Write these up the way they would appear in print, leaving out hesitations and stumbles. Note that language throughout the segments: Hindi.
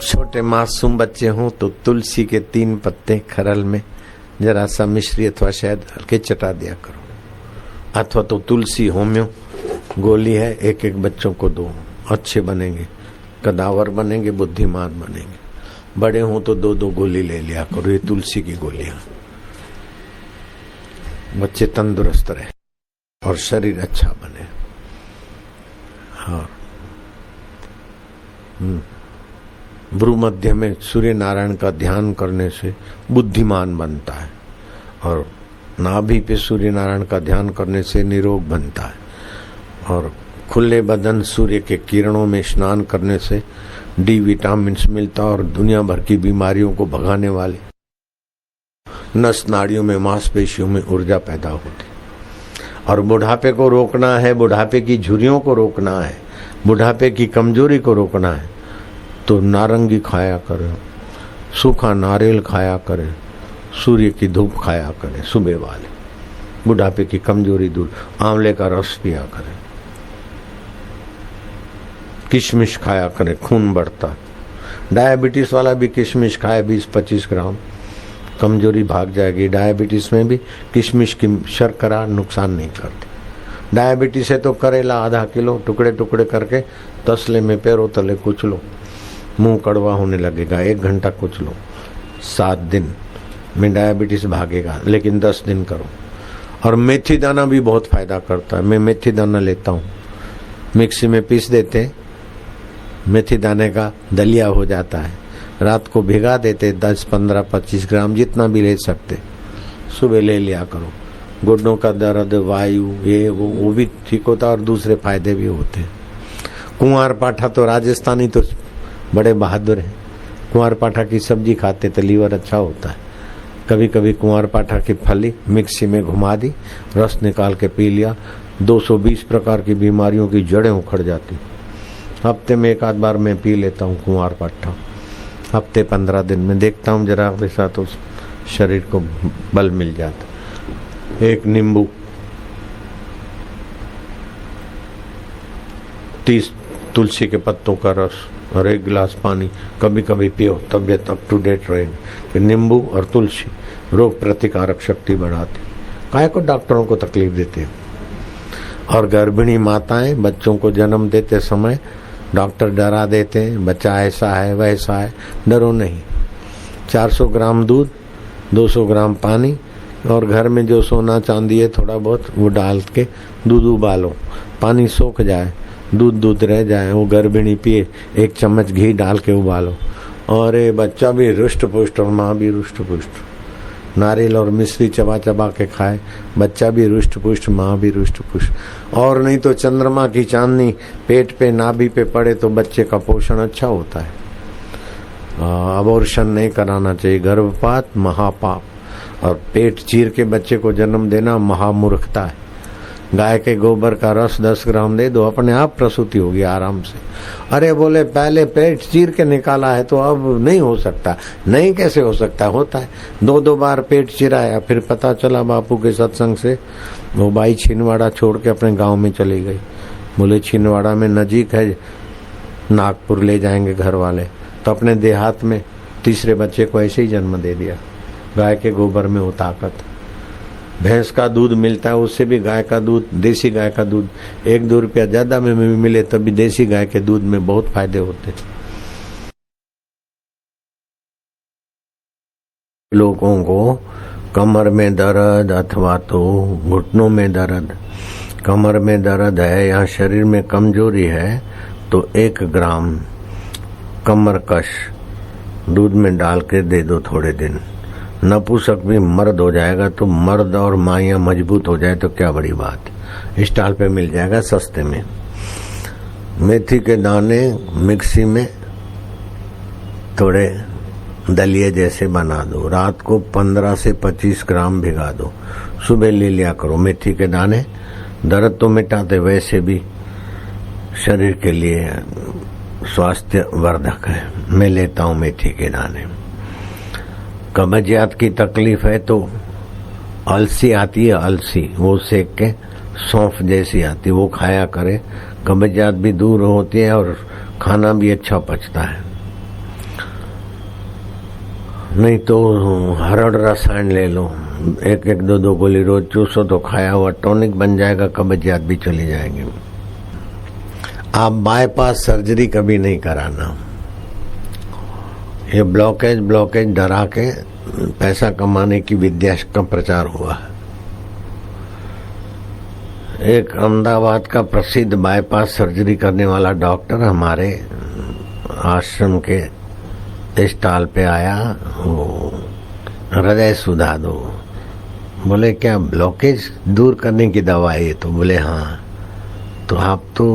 छोटे मासूम बच्चे हों तो तुलसी के 3 पत्ते खरल में जरा सा मिश्री अथवा शहद हल्के चटा दिया करो, अथवा तो तुलसी होम्यो गोली है, एक एक बच्चों को दो, अच्छे बनेंगे, कदावर बनेंगे, बुद्धिमान बनेंगे। बड़े हों तो 2-2 गोली ले लिया करो, ये तुलसी की गोलियां, बच्चे तंदुरुस्त रहे और शरीर अच्छा बने। हाँ, भ्रू मध्य में सूर्य नारायण का ध्यान करने से बुद्धिमान बनता है, और नाभि पे सूर्य नारायण का ध्यान करने से निरोग बनता है, और खुले बदन सूर्य के किरणों में स्नान करने से डी विटामिन्स मिलता है और दुनिया भर की बीमारियों को भगाने वाले नस नाड़ियों में मांसपेशियों में ऊर्जा पैदा होती। और बुढ़ापे को रोकना है, बुढ़ापे की झुर्रियों को रोकना है, बुढ़ापे की कमजोरी को रोकना है तो नारंगी खाया करें, सूखा नारियल खाया करें, सूर्य की धूप खाया करें सुबह वाले, बुढ़ापे की कमजोरी दूर, आंवले का रस पिया करें, किशमिश खाया करें, खून बढ़ता। डायबिटीज वाला भी किशमिश खाए 20-25 ग्राम, कमजोरी भाग जाएगी। डायबिटीज में भी किशमिश की शर्करा नुकसान नहीं करती। डायबिटीज है तो करेला आधा किलो टुकड़े टुकड़े करके तसले में पैरों तले कुचलो, मुंह कड़वा होने लगेगा, 1 घंटा कुचलो, 7 दिन में डायबिटीज भागेगा, लेकिन 10 दिन करो। और मेथी दाना भी बहुत फायदा करता है, मैं मेथी दाना लेता हूँ, मिक्सी में पीस देते, मेथी दाने का दलिया हो जाता है, रात को भिगा देते 10, 15, 25 ग्राम जितना भी ले सकते, सुबह ले लिया करो। घुटनों का दर्द, वायु, ये वो भी ठीक होता है और दूसरे फायदे भी होते हैं। कुंवार पाठा तो राजस्थानी तो बड़े बहादुर हैं, कुंवार पाठा की सब्जी खाते तो लीवर अच्छा होता है। कभी कभी कुंवार पाठा की फली मिक्सी में घुमा दी, रस निकाल के पी लिया, 220 प्रकार की बीमारियों की जड़ें उखड़ जाती। हफ्ते में 1 आध बार मैं पी लेता हूँ कुंवार पाठा, हफ्ते 15 दिन में देखता हूँ जरा वैसा तो शरीर को बल मिल जाता। एक नींबू, 30 तुलसी के पत्तों का रस और 1 गिलास पानी कभी कभी पियो, तबियत अप टू डेट रहेगी। कि नींबू और तुलसी रोग प्रतिकारक शक्ति बढ़ाती, काहे को डॉक्टरों को तकलीफ देते हैं। और गर्भिणी माताएं बच्चों को जन्म देते समय डॉक्टर डरा देते हैं, बच्चा ऐसा है वैसा है, डरो नहीं। 400 ग्राम दूध, 200 ग्राम पानी और घर में जो सोना चांदी है थोड़ा बहुत वो डाल के दूध उबालो, पानी सोख जाए, दूध रह जाए, वो गर्भिणी पिए, 1 चम्मच घी डाल के उबालो, और ये बच्चा भी रुष्ट पुष्ट और माँ भी रुष्ट पुष्ट। नारियल और मिश्री चबा चबा के खाए, बच्चा भी रुष्ट पुष्ट, माँ भी रुष्ट पुष्ट। और नहीं तो चंद्रमा की चांदनी पेट पे नाभि पे पड़े तो बच्चे का पोषण अच्छा होता है। अबॉर्शन नहीं कराना चाहिए, गर्भपात महापाप, और पेट चीर के बच्चे को जन्म देना महामूर्खता है। गाय के गोबर का रस 10 ग्राम दे दो, अपने आप प्रसूति होगी आराम से। अरे बोले पहले पेट चीर के निकाला है तो अब नहीं हो सकता। नहीं कैसे हो सकता, होता है। 2-2 बार पेट चिराया, फिर पता चला बापू के सत्संग से वो बाई छिंदवाड़ा छोड़ के अपने गांव में चली गई। बोले छिंदवाड़ा में नजीक है, नागपुर ले जाएंगे घर वाले, तो अपने देहात में तीसरे बच्चे को ऐसे ही जन्म दे दिया। गाय के गोबर में वो ताकत। भैंस का दूध मिलता है, उससे भी गाय का दूध, देसी गाय का दूध 1-2 रुपया ज्यादा में मिले तभी देसी गाय के दूध में बहुत फायदे होते। लोगों को कमर में दर्द अथवा तो घुटनों में दर्द, कमर में दर्द है या शरीर में कमजोरी है तो 1 ग्राम कमरकश दूध में डाल के दे दो थोड़े दिन। नपुंसक भी मर्द हो जाएगा तो मर्द और माइयां मजबूत हो जाए तो क्या बड़ी बात। स्टॉल पे मिल जाएगा सस्ते में। मेथी के दाने मिक्सी में थोड़े दलिए जैसे बना दो, रात को 15 से 25 ग्राम भिगा दो, सुबह ले लिया करो। मेथी के दाने दर्द तो मिटाते, वैसे भी शरीर के लिए स्वास्थ्य वर्धक है। मैं लेता हूँ मेथी के दाने। कब्जियत की तकलीफ है तो अलसी आती है, अलसी वो सेक के सौंफ जैसी आती, वो खाया करे, कब्जियत भी दूर होती है और खाना भी अच्छा पचता है। नहीं तो हरड़ रसायन ले लो, एक एक दो दो गोली रोज चूसो तो खाया हुआ टॉनिक बन जाएगा, कब्जियत भी चली जाएगी। आप बाईपास सर्जरी कभी नहीं कराना। ये ब्लॉकेज डरा के पैसा कमाने की विद्या का प्रचार हुआ है। एक अहमदाबाद का प्रसिद्ध बाईपास सर्जरी करने वाला डॉक्टर हमारे आश्रम के स्टॉल पे आया, वो हृदय सुधा दो। बोले क्या ब्लॉकेज दूर करने की दवा है? तो बोले हाँ। तो आप तो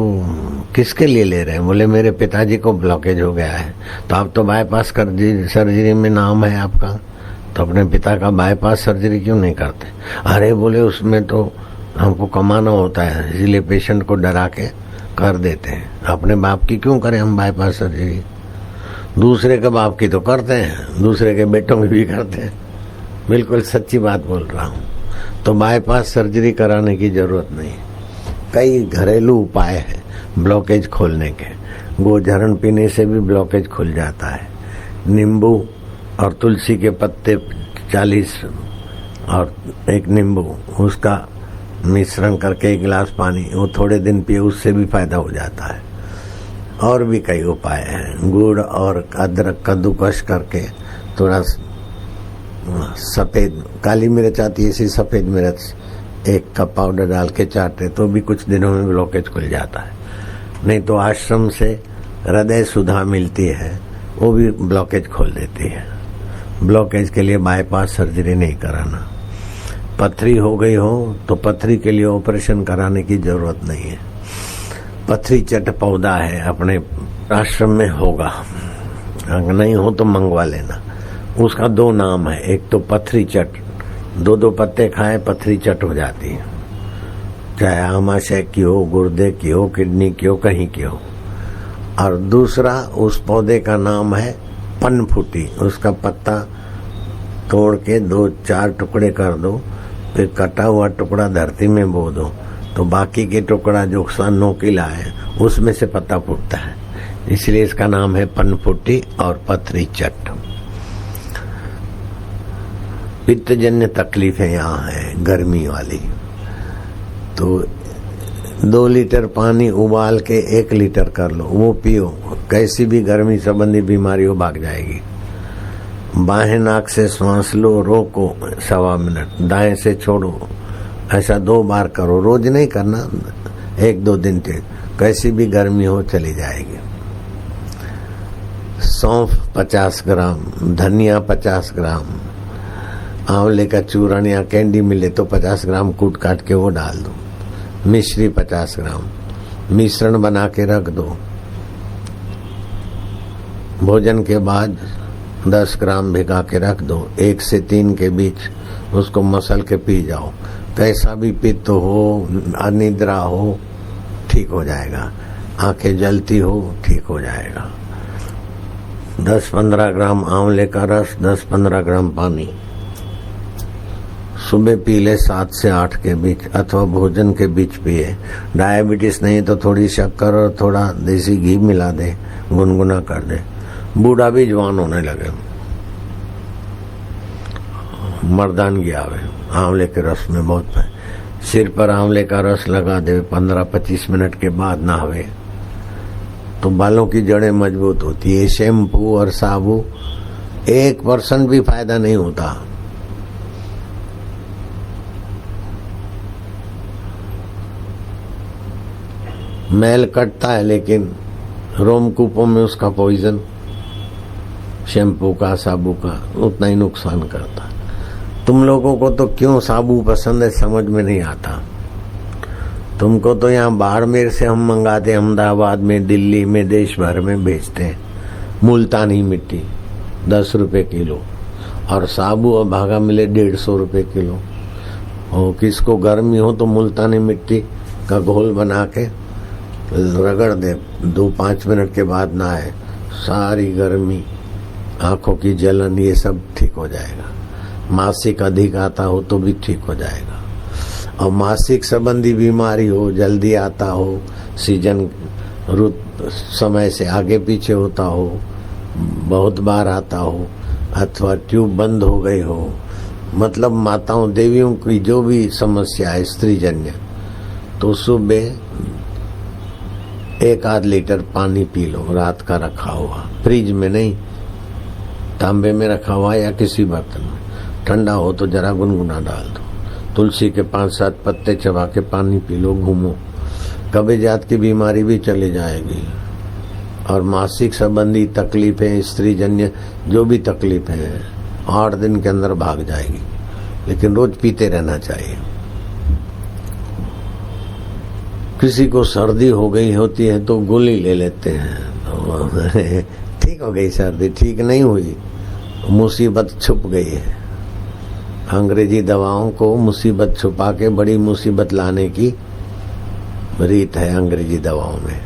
किसके लिए ले रहे हैं? बोले मेरे पिताजी को ब्लॉकेज हो गया है। तो आप तो बाईपास सर्जरी में नाम है आपका, तो अपने पिता का बाईपास सर्जरी क्यों नहीं करते? अरे बोले उसमें तो हमको कमाना होता है, इसलिए पेशेंट को डरा के कर देते हैं। अपने बाप की क्यों करें हम बाईपास सर्जरी? दूसरे के बाप की तो करते हैं, दूसरे के बेटों की भी करते हैं। बिल्कुल सच्ची बात बोल रहा हूँ। तो बाईपास सर्जरी कराने की जरूरत नहीं। कई घरेलू उपाय है ब्लॉकेज खोलने के। गोझरण पीने से भी ब्लॉकेज खुल जाता है। नींबू और तुलसी के पत्ते 40 और एक नींबू, उसका मिश्रण करके 1 गिलास पानी, वो थोड़े दिन पिए, उससे भी फायदा हो जाता है। और भी कई उपाय हैं। गुड़ और अदरक कद्दूकस करके थोड़ा सफेद काली मिर्च आती है, ऐसी सफेद मिर्च 1 कप पाउडर डाल के चाटे तो भी कुछ दिनों में ब्लॉकेज खुल जाता है। नहीं तो आश्रम से हृदय सुधा मिलती है, वो भी ब्लॉकेज खोल देती है। ब्लॉकेज के लिए बाईपास सर्जरी नहीं कराना। पथरी हो गई हो तो पथरी के लिए ऑपरेशन कराने की जरूरत नहीं है। पथरी चट पौधा है, अपने आश्रम में होगा, अगर नहीं हो तो मंगवा लेना। उसका 2 नाम है, एक तो पथरी चट, 2 पत्ते खाए पथरी चट हो जाती है, चाहे आमाशय की हो, गुर्दे की हो, किडनी की हो, कहीं की हो। और दूसरा उस पौधे का नाम है पनफुटी। उसका पत्ता तोड़ के 2-4 टुकड़े कर दो, फिर कटा हुआ टुकड़ा धरती में बो दो, तो बाकी के टुकड़ा जो नोकीला है उसमें से पत्ता फूटता है। इसलिए इसका नाम है पनफुटी और पथरी चट। पित्तजन्य तकलीफें यहाँ है गर्मी वाली, तो 2 लीटर पानी उबाल के 1 लीटर कर लो, वो पियो, कैसी भी गर्मी संबंधी बीमारी हो भाग जाएगी। बाएं नाक से सांस लो, रोको 1.25 मिनट, दाएं से छोड़ो, ऐसा 2 बार करो। रोज नहीं करना, 1-2 दिन तक, कैसी भी गर्मी हो चली जाएगी। सौंफ 50 ग्राम, धनिया 50 ग्राम, आंवले का चूर्ण या कैंडी मिले तो 50 ग्राम कूट काट के वो डाल दो। मिश्री 50 ग्राम, मिश्रण बना के रख दो। भोजन के बाद 10 ग्राम भिगा के रख दो। 1 से 3 के बीच उसको मसल के पी जाओ। कैसा भी पित्त हो, अनिद्रा हो, ठीक हो जाएगा। आंखें जलती हो, ठीक हो जाएगा। 10-15 ग्राम आंवले का रस, 10-15 ग्राम पानी सुबह पी ले 7 से 8 के बीच, अथवा भोजन के बीच पिए। डायबिटीज नहीं तो थोड़ी शक्कर और थोड़ा देसी घी मिला दे, गुनगुना कर दे। बूढ़ा भी जवान होने लगे, मर्दानगी आवे। आंवले के रस में बहुत है। सिर पर आंवले का रस लगा दे, 15-25 मिनट के बाद नहावे तो बालों की जड़ें मजबूत होती है। शैम्पू और साबु 1% भी फायदा नहीं होता। मैल कटता है लेकिन रोमकूपों में उसका पॉइजन शैम्पू का, साबु का उतना ही नुकसान करता। तुम लोगों को तो क्यों साबु पसंद है समझ में नहीं आता। तुमको तो यहाँ बाड़मेर से हम मंगाते, अहमदाबाद में, दिल्ली में, देश भर में बेचते हैं। मुल्तानी मिट्टी 10 रुपए किलो, और साबु और भागा मिले 150 रुपए किलो। और किसको गर्मी हो तो मुल्तानी मिट्टी का घोल बना के रगड़ दे, 2-5 मिनट के बाद नहाए, सारी गर्मी, आंखों की जलन, ये सब ठीक हो जाएगा। मासिक अधिक आता हो तो भी ठीक हो जाएगा। और मासिक संबंधी बीमारी हो, जल्दी आता हो, सीजन रुत समय से आगे पीछे होता हो, बहुत बार आता हो, अथवा ट्यूब बंद हो गई हो, मतलब माताओं देवियों की जो भी समस्या है स्त्री जन्य, तो सुबह 1-8 लीटर पानी पी लो, रात का रखा हुआ, फ्रिज में नहीं, तांबे में रखा हुआ या किसी बर्तन में। ठंडा हो तो जरा गुनगुना डाल दो। तुलसी के 5-7 पत्ते चबा के पानी पी लो, घूमो, कब्जियत की बीमारी भी चली जाएगी। और मासिक संबंधी तकलीफें, स्त्री जन्य जो भी तकलीफें हैं 8 दिन के अंदर भाग जाएगी, लेकिन रोज पीते रहना चाहिए। किसी को सर्दी हो गई होती है तो गोली ले लेते हैं, ठीक हो गई सर्दी, ठीक नहीं हुई, मुसीबत छुप गई है। अंग्रेजी दवाओं को मुसीबत छुपा के बड़ी मुसीबत लाने की रीत है अंग्रेजी दवाओं में।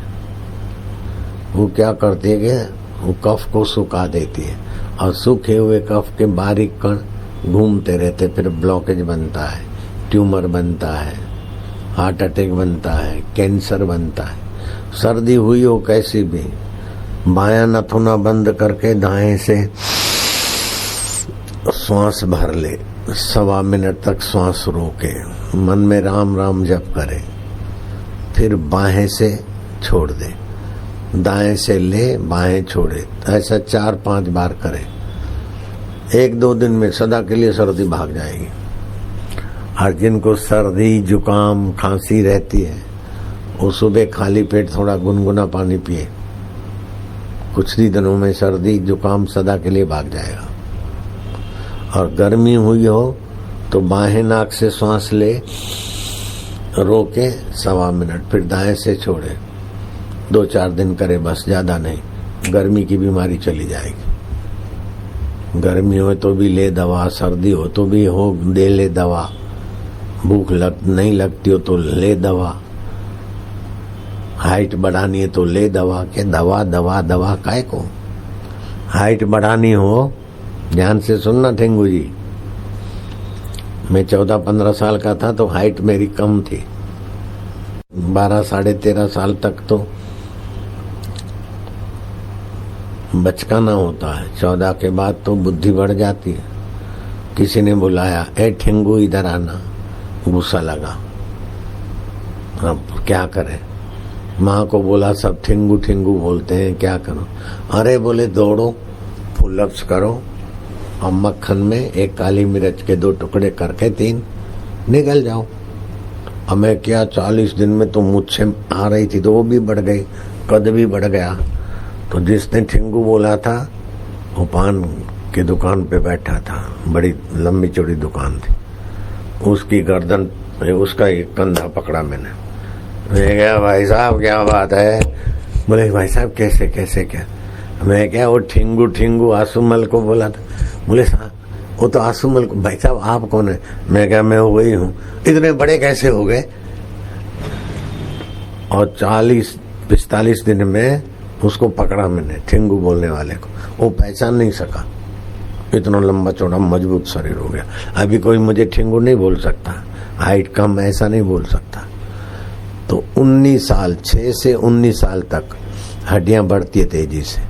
वो क्या करती है कि वो कफ को सुखा देती है, और सूखे हुए कफ के बारीक कण घूमते रहते, फिर ब्लॉकेज बनता है, ट्यूमर बनता है, हार्ट अटैक बनता है, कैंसर बनता है। सर्दी हुई हो कैसी भी, बायां नथुना बंद करके दाएं से श्वास भर ले, 1.25 मिनट तक श्वास रोके, मन में राम राम जप करे, फिर बाहें से छोड़ दे, दाएं से ले बाएं छोड़े, ऐसा 4-5 बार करे। 1-2 दिन में सदा के लिए सर्दी भाग जाएगी। और जिनको सर्दी जुकाम खांसी रहती है वो सुबह खाली पेट थोड़ा गुनगुना पानी पिए, कुछ ही दिनों में सर्दी जुकाम सदा के लिए भाग जाएगा। और गर्मी हुई हो तो बाहें नाक से सांस ले, रोके 1.25 मिनट, फिर दाएं से छोड़े, 2-4 दिन करे बस, ज्यादा नहीं। गर्मी की बीमारी चली जाएगी। गर्मी हो तो भी ले दवा, सर्दी हो तो भी हो दे ले दवा, भूख नहीं लगती हो तो ले दवा, हाइट बढ़ानी है तो ले दवा। के दवा दवा दवा काय को? हाइट बढ़ानी हो, ध्यान से सुनना ठेंगू जी, मैं 14-15 साल का था तो हाइट मेरी कम थी। 12-13.5 साल तक तो बचकाना होता है, 14 के बाद तो बुद्धि बढ़ जाती है। किसी ने बुलाया, ए ठेंगू इधर आना, गुस्सा लगा, अब क्या करें? माँ को बोला, सब ठेंगू ठेंगू बोलते हैं, क्या करो? अरे बोले दौड़ो, पुलअप्स करो, और मक्खन में 1 काली मिर्च के 2 टुकड़े करके 3 निकल जाओ। अब मैं क्या 40 दिन में तो मुझसे आ रही थी तो वो भी बढ़ गई, कद भी बढ़ गया। तो जिसने ठेंगू बोला था वो पान की दुकान पे बैठा था, बड़ी लंबी चौड़ी दुकान थी, उसकी गर्दन, उसका एक कंधा पकड़ा मैंने गया, भाई साहब क्या बात है? बोले भाई साहब कैसे कैसे क्या? मैं क्या वो ठेंगू ठेंगू आसुमल को बोला था। बोले साहब वो तो आसुमल को। भाई साहब आप कौन है? मैं क्या मैं वही हूँ। इतने बड़े कैसे हो गए? और 40-45 दिन में उसको पकड़ा मैंने, ठेंगू बोलने वाले को। वो पहचान नहीं सका, इतना लंबा चौड़ा मजबूत शरीर हो गया। अभी कोई मुझे ठेंगू नहीं बोल सकता, हाइट कम ऐसा नहीं बोल सकता। तो 19 साल, 6 से 19 साल तक हड्डियां बढ़ती है तेजी से।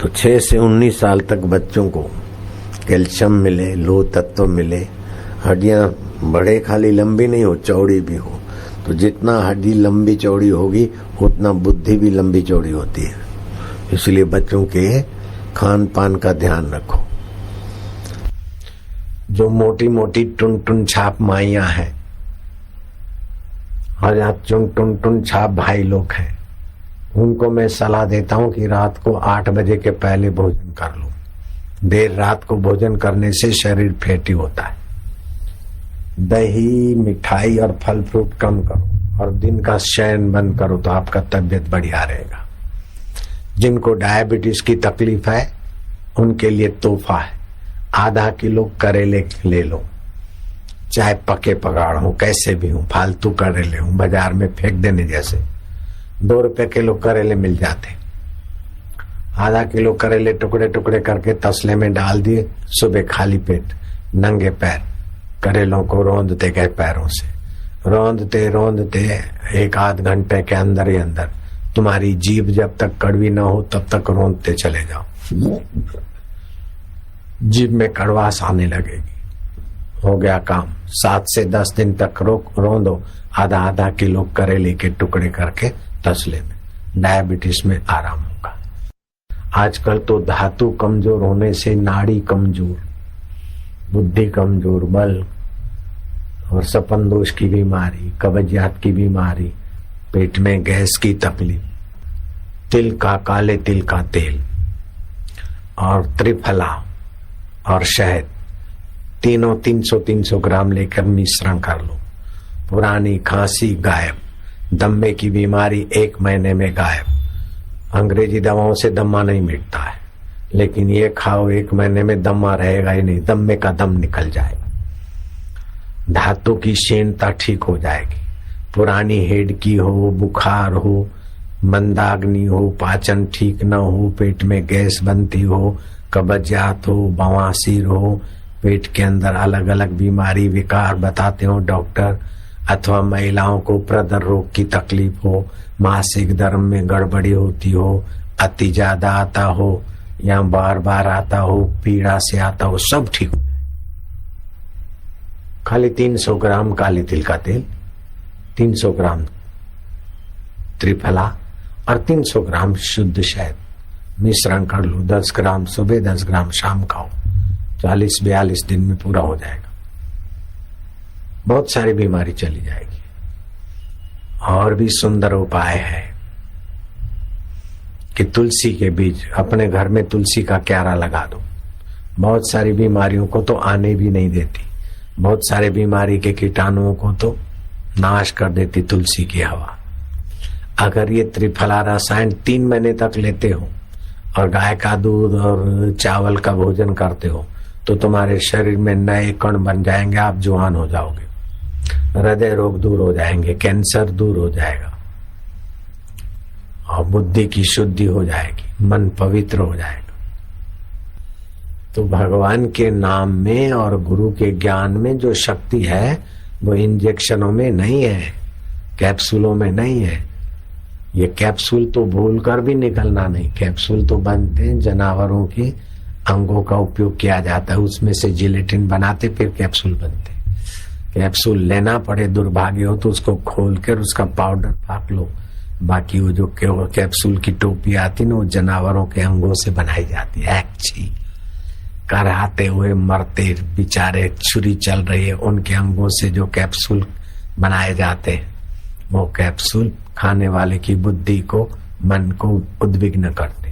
तो 6 से 19 साल तक बच्चों को कैल्शियम मिले, लोह तत्व मिले, हड्डियां बढ़े, खाली लंबी नहीं हो, चौड़ी भी हो। तो जितना हड्डी लंबी चौड़ी होगी उतना बुद्धि भी लंबी चौड़ी होती है। इसलिए बच्चों के खान पान का ध्यान रखो। जो मोटी मोटी टुन टुन छाप माइया है और यहाँ टुन टुन टुन छाप भाई लोग हैं, उनको मैं सलाह देता हूँ कि रात को 8 बजे के पहले भोजन कर लो। देर रात को भोजन करने से शरीर फैटी होता है। दही, मिठाई और फल फ्रूट कम करो और दिन का शयन बंद करो तो आपका तबीयत बढ़िया रहेगा। जिनको डायबिटीज की तकलीफ है उनके लिए तोहफा है, आधा किलो करेले ले लो, चाहे पके पगाड़ हो, कैसे भी हो, फालतू करेले हो, बाजार में फेंक देने जैसे। 2 रुपए किलो करेले मिल जाते। आधा किलो करेले टुकड़े टुकड़े करके तसले में डाल दिए, सुबह खाली पेट नंगे पैर करेलों को रौंदते गए, पैरों से रौंदते रौंदते 1-8 घंटे के अंदर ही अंदर तुम्हारी जीभ जब तक कड़वी ना हो तब तक रौंदते चले जाओ। जीभ में कड़वास आने लगेगी। हो गया काम। 7 से 10 दिन तक रोंदो, आधा आधा किलो करेले के टुकड़े करके तसले में, डायबिटीज में आराम होगा। आजकल तो धातु कमजोर होने से नाड़ी कमजोर, बुद्धि कमजोर, बल और सपन दोष की बीमारी, कब्जियत की बीमारी, पेट में गैस की तकलीफ, तिल का, काले तिल का तेल और त्रिफला और शहद तीनों 300-300 ग्राम लेकर मिश्रण कर लो। पुरानी खांसी गायब, दम्मे की बीमारी 1 महीने में गायब। अंग्रेजी दवाओं से दम्मा नहीं मिटता है, लेकिन ये खाओ 1 महीने में दम्मा रहेगा ही नहीं, दम्मे का दम निकल जाएगा। धातु की क्षीणता ठीक हो जाएगी। पुरानी हेड की हो, बुखार हो, मंदाग्नि हो, पाचन ठीक न हो, पेट में गैस बनती हो, कब्जियत हो, बवासीर हो, पेट के अंदर अलग अलग बीमारी विकार बताते हो डॉक्टर, अथवा महिलाओं को प्रदर रोग की तकलीफ हो, मासिक धर्म में गड़बड़ी होती हो, अति ज्यादा आता हो या बार बार आता हो, पीड़ा से आता हो, सब ठीक हो। खाली 300 ग्राम काली तिल का तेल, 300 ग्राम त्रिफला और 300 ग्राम शुद्ध शहद मिश्रण कर लो। 10 ग्राम सुबह, 10 ग्राम शाम खाओ। 40-42 दिन में पूरा हो जाएगा। बहुत सारी बीमारी चली जाएगी। और भी सुंदर उपाय है कि तुलसी के बीज, अपने घर में तुलसी का क्यारा लगा दो। बहुत सारी बीमारियों को तो आने भी नहीं देती, बहुत सारे बीमारी के कीटाणुओं को तो नाश कर देती तुलसी की हवा। अगर ये त्रिफला रसायन 3 महीने तक लेते हो और गाय का दूध और चावल का भोजन करते हो तो तुम्हारे शरीर में नए कण बन जाएंगे, आप जवान हो जाओगे, हृदय रोग दूर हो जाएंगे, कैंसर दूर हो जाएगा और बुद्धि की शुद्धि हो जाएगी, मन पवित्र हो जाएगा। तो भगवान के नाम में और गुरु के ज्ञान में जो शक्ति है वो इंजेक्शनों में नहीं है, कैप्सूलों में नहीं है। ये कैप्सूल तो भूलकर भी निकलना नहीं। कैप्सूल तो बनते हैं, जानवरों के अंगों का उपयोग किया जाता है, उसमें से जिलेटिन बनाते फिर कैप्सूल बनते। कैप्सूल लेना पड़े दुर्भाग्य हो तो उसको खोल कर उसका पाउडर फाक लो। बाकी वो जो कैप्सूल की टोपी आती ना, वो जानवरों के अंगों से बनाई जाती है। अच्छी कराते हुए मरते बेचारे, छुरी चल रही है, उनके अंगों से जो कैप्सूल बनाए जाते हैं वो कैप्सूल खाने वाले की बुद्धि को, मन को उद्विग्न करते।